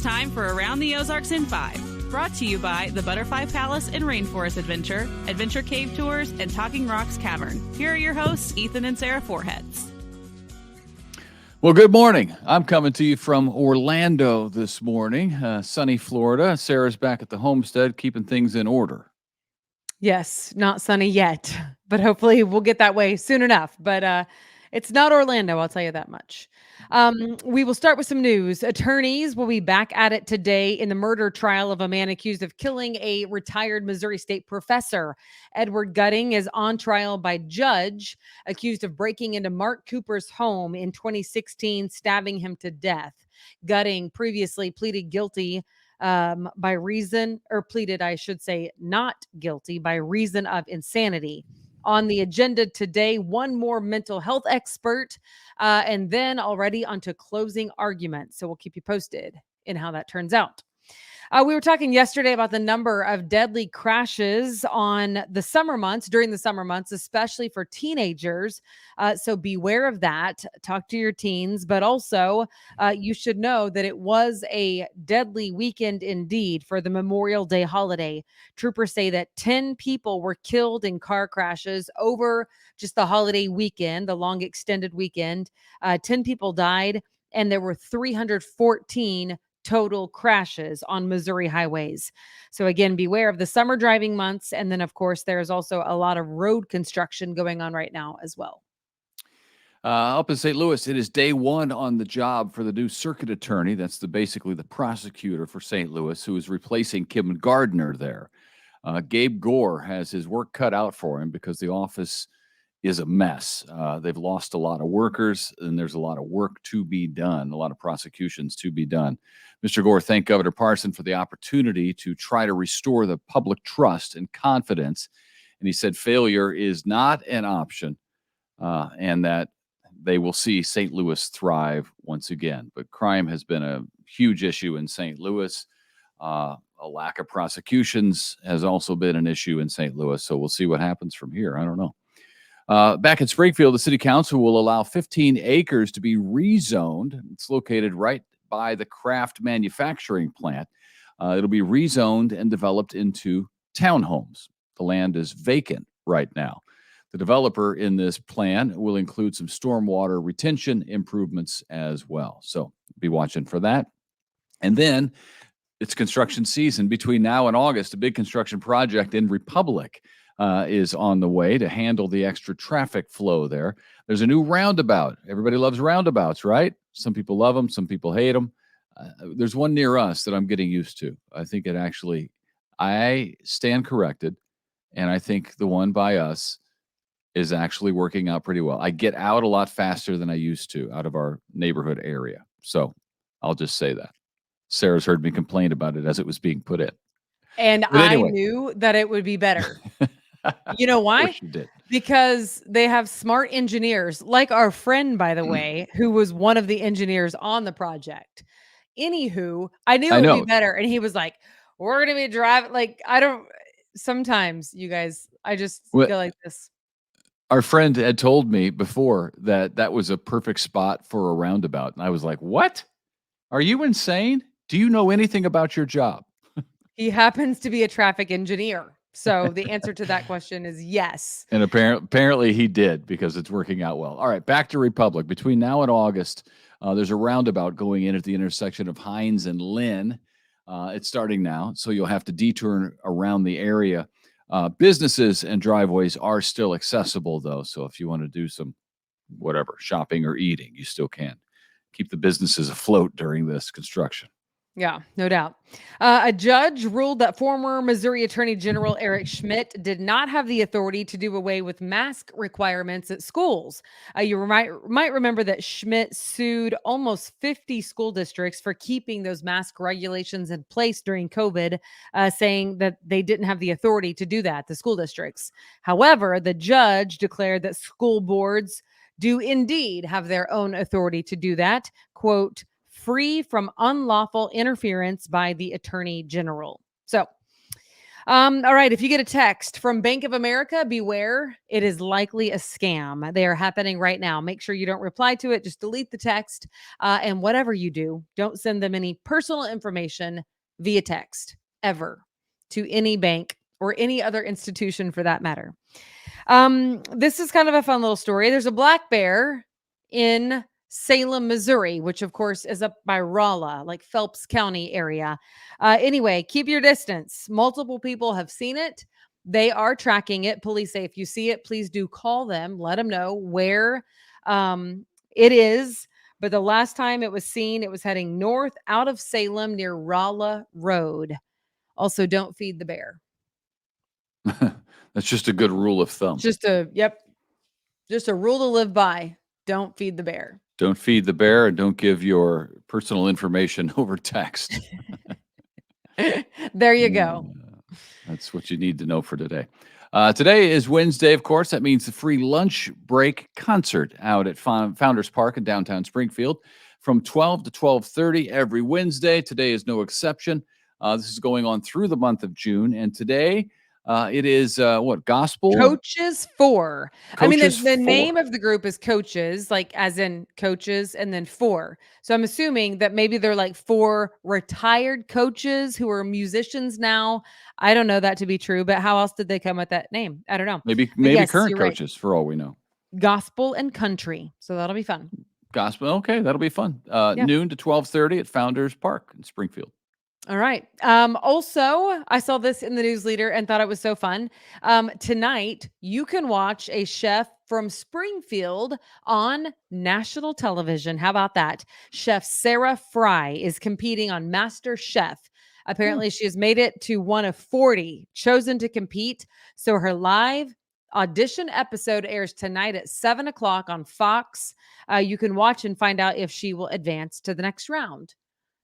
It's time for Around the Ozarks in 5, brought to you by the Butterfly Palace and Rainforest Adventure, Adventure Cave Tours, and Talking Rocks Cavern. Here are your hosts, Ethan and Sarah Foreheads. Well, good morning. I'm coming to you from Orlando this morning, sunny Florida. Sarah's back at the homestead, keeping things in order. Yes, not sunny yet, but hopefully we'll get that way soon enough. But it's not Orlando, I'll tell you that much. We will start with some news. Attorneys will be back at it today in the murder trial of a man accused of killing a retired Missouri State professor. Edward Gutting is on trial by judge, accused of breaking into Mark Cooper's home in 2016, stabbing him to death. Gutting previously pleaded guilty pleaded, I should say, not guilty by reason of insanity. On the agenda today, one more mental health expert, and then already onto closing arguments. So we'll keep you posted in how that turns out. We were talking yesterday about the number of deadly crashes on the summer months, during the summer months, especially for teenagers. So beware of that. Talk to your teens, but also you should know that it was a deadly weekend indeed for the Memorial Day holiday. Troopers say that 10 people were killed in car crashes over just the holiday weekend, the long extended weekend. 10 people died, and there were 314 total crashes on Missouri highways. So again, beware of the summer driving months. And then, of course, there's also a lot of road construction going on right now as well. Up in St. Louis, it is day one on the job for the new circuit attorney. That's basically the prosecutor for St. Louis, who is replacing Kim Gardner there. Gabe Gore has his work cut out for him because the office is a mess. They've lost a lot of workers, and there's a lot of work to be done, a lot of prosecutions to be done. Mr. Gore thanked Governor Parson for the opportunity to try to restore the public trust and confidence. And he said failure is not an option, and that they will see St. Louis thrive once again. But crime has been a huge issue in St. Louis. A lack of prosecutions has also been an issue in St. Louis. So we'll see what happens from here. I don't know. Back in Springfield, the city council will allow 15 acres to be rezoned. It's located right by the Kraft manufacturing plant. It'll be rezoned and developed into townhomes. The land is vacant right now. The developer in this plan will include some stormwater retention improvements as well. So be watching for that. And then it's construction season. Between now and August, a big construction project in Republic is on the way to handle the extra traffic flow there. There's a new roundabout. Everybody loves roundabouts, right? Some people love them. Some people hate them. There's one near us that I'm getting used to. I think I stand corrected, and I think the one by us is actually working out pretty well. I get out a lot faster than I used to out of our neighborhood area. So I'll just say that. Sarah's heard me complain about it as it was being put in. And anyway. I knew that it would be better. You know why? Of course you did. Because they have smart engineers, like our friend, by the way, who was one of the engineers on the project. Anywho, I knew it would be better. And he was like, we're going to be driving. Like, sometimes you guys, I just feel like this. Our friend had told me before that was a perfect spot for a roundabout. And I was like, what? Are you insane? Do you know anything about your job? He happens to be a traffic engineer. So the answer to that question is yes. And apparently he did, because it's working out well. All right, back to Republic. Between now and August, there's a roundabout going in at the intersection of Hines and Lynn. It's starting now, so you'll have to detour around the area. Businesses and driveways are still accessible, though. So if you want to do some shopping or eating, you still can. Keep the businesses afloat during this construction. Yeah, no doubt. A judge ruled that former Missouri Attorney General Eric Schmidt did not have the authority to do away with mask requirements at schools. You might remember that Schmidt sued almost 50 school districts for keeping those mask regulations in place during COVID, saying that they didn't have the authority to do that, the school districts. However, the judge declared that school boards do indeed have their own authority to do that, quote, free from unlawful interference by the Attorney General. So All right. If you get a text from Bank of America, beware. It is likely a scam. They are happening right now. Make sure you don't reply to it. Just delete the text. And whatever you do, don't send them any personal information via text ever to any bank or any other institution for that matter. This is kind of a fun little story. There's a black bear in Salem, Missouri, which of course is up by Rolla, like Phelps County area. Anyway, keep your distance. Multiple people have seen it. They are tracking it. Police say if you see it, please do call them. Let them know where it is. But the last time it was seen, it was heading north out of Salem near Rolla Road. Also, don't feed the bear. That's just a good rule of thumb. Just a rule to live by. Don't feed the bear. Don't feed the bear and don't give your personal information over text. There you go. That's what you need to know for today. Today is Wednesday, of course. That means the free lunch break concert out at Founders Park in downtown Springfield from 12 to 12:30 every Wednesday. Today is no exception. This is going on through the month of June. And today it is gospel? Coaches 4. I mean, Coaches the 4. name of the group is Coaches, like as in coaches, and then 4. So I'm assuming that maybe they're like 4 retired coaches who are musicians now. I don't know that to be true, but how else did they come with that name? I don't know. Maybe yes, current you're right. coaches, for all we know. Gospel and country. So that'll be fun. Gospel. Okay, that'll be fun. Yeah. Noon to 12:30 at Founders Park in Springfield. All right. Also, I saw this in the news leader and thought it was so fun. Tonight, you can watch a chef from Springfield on national television. How about that? Chef Sarah Fry is competing on Master Chef. Apparently, she has made it to one of 40 chosen to compete. So her live audition episode airs tonight at 7 o'clock on Fox. You can watch and find out if she will advance to the next round.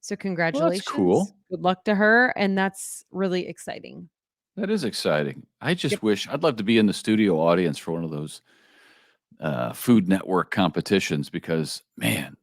So congratulations. Well, that's cool. Good luck to her. And that's really exciting. That is exciting. I just wish I'd love to be in the studio audience for one of those Food Network competitions because, man,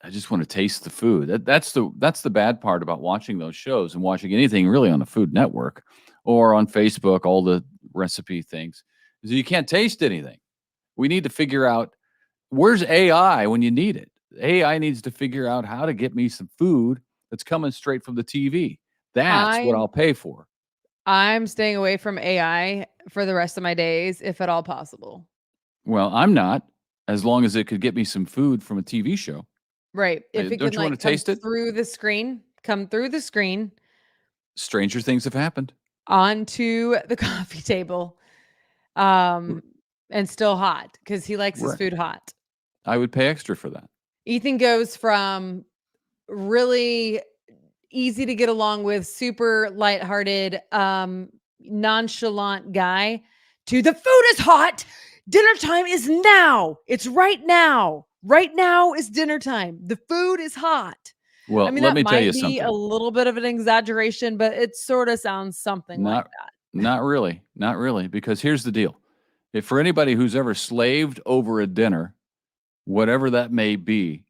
I just want to taste the food. That's the bad part about watching those shows and watching anything really on the Food Network or on Facebook, all the recipe things, is you can't taste anything. We need to figure out where's AI when you need it. AI needs to figure out how to get me some food that's coming straight from the TV. That's what I'll pay for. I'm staying away from AI for the rest of my days, if at all possible. Well, I'm not, as long as it could get me some food from a TV show. Right. If it Don't can you want to taste it? Come through the screen. Stranger things have happened. Onto the coffee table. And still hot because he likes his food hot. I would pay extra for that. Ethan goes from really easy to get along with, super lighthearted, nonchalant guy to the food is hot. Dinner time is now. It's right now. Right now is dinner time. The food is hot. Well, I mean, let that me tell you might be something. a little bit of an exaggeration, but it sort of sounds something like that. Not really. Not really. Because here's the deal. If for anybody who's ever slaved over a dinner, whatever that may be,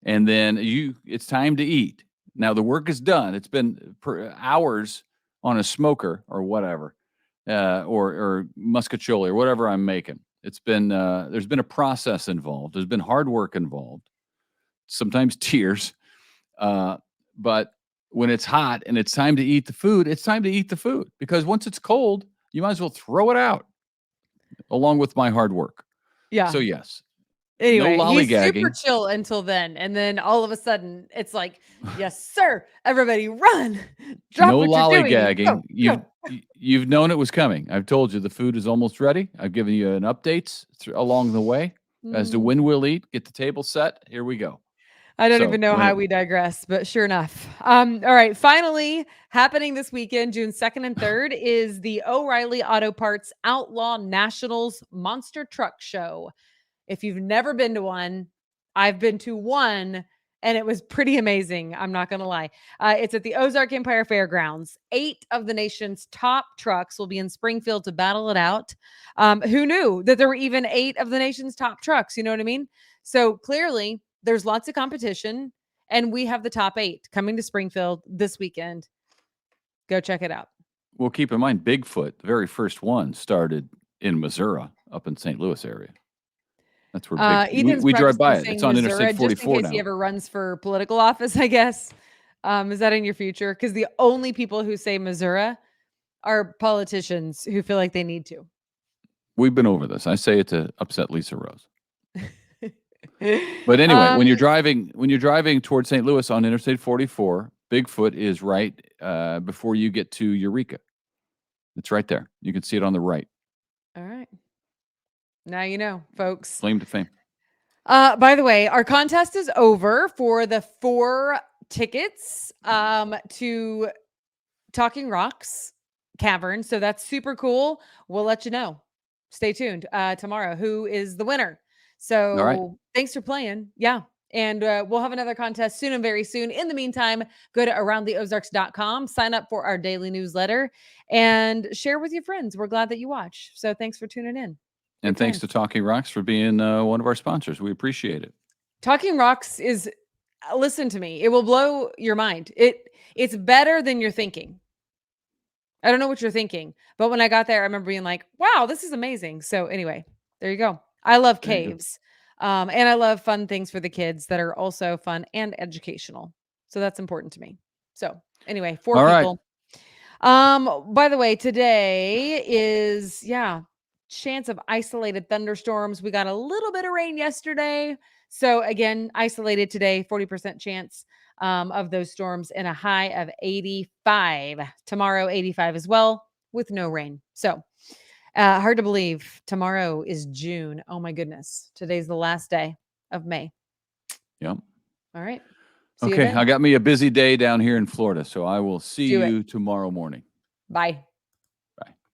and then it's time to eat. Now the work is done. It's been hours on a smoker or whatever, or muscatcholi or whatever I'm making. It's been there's been a process involved. There's been hard work involved. Sometimes tears, but when it's hot and it's time to eat the food, it's time to eat the food because once it's cold, you might as well throw it out, along with my hard work. Yeah. So yes. Anyway, no he's lollygagging. super chill until then. And then all of a sudden, it's like, yes, sir. Everybody run. Drop No what you're doing. lollygagging. You've known it was coming. I've told you the food is almost ready. I've given you an updates along the way as to when we'll eat. Get the table set. Here we go. I don't even know how we digress, but sure enough. All right. Finally, happening this weekend, June 2nd and 3rd, is the O'Reilly Auto Parts Outlaw Nationals Monster Truck Show. If you've never been to one, I've been to one, and it was pretty amazing. I'm not going to lie. It's at the Ozark Empire Fairgrounds. 8 of the nation's top trucks will be in Springfield to battle it out. Who knew that there were even 8 of the nation's top trucks? You know what I mean? So clearly, there's lots of competition, and we have the top 8 coming to Springfield this weekend. Go check it out. Well, keep in mind, Bigfoot, the very first one, started in Missouri, up in St. Louis area. That's where Ethan's we drive by practicing it. saying It's on Missouri Interstate just in 44 case he now. ever runs for political office, I guess. Is that in your future? Because the only people who say Missouri are politicians who feel like they need to. We've been over this. I say it to upset Lisa Rose. But anyway, when you're driving towards St. Louis on Interstate 44, Bigfoot is right before you get to Eureka. It's right there. You can see it on the right. All right. Now you know, folks. Claim to fame. By the way, our contest is over for the 4 tickets to Talking Rocks Cavern. So that's super cool. We'll let you know. Stay tuned tomorrow who is the winner. So thanks for playing. Yeah. And we'll have another contest soon and very soon. In the meantime, go to aroundtheozarks.com, sign up for our daily newsletter, and share with your friends. We're glad that you watch. So thanks for tuning in. And thanks to Talking Rocks for being one of our sponsors. We appreciate it. Talking Rocks is, listen to me, it will blow your mind. It's better than you're thinking. I don't know what you're thinking, but when I got there, I remember being like, wow, this is amazing. So anyway, there you go. I love caves. And I love fun things for the kids that are also fun and educational. So that's important to me. So anyway, 4 people. Right. By the way, today is, chance of isolated thunderstorms. We got a little bit of rain yesterday. So again, isolated today, 40% chance of those storms, and a high of 85. Tomorrow, 85 as well, with no rain. So hard to believe tomorrow is June. Oh my goodness. Today's the last day of May. Yep. All right. Okay. I got me a busy day down here in Florida, so I will see you tomorrow morning. Bye.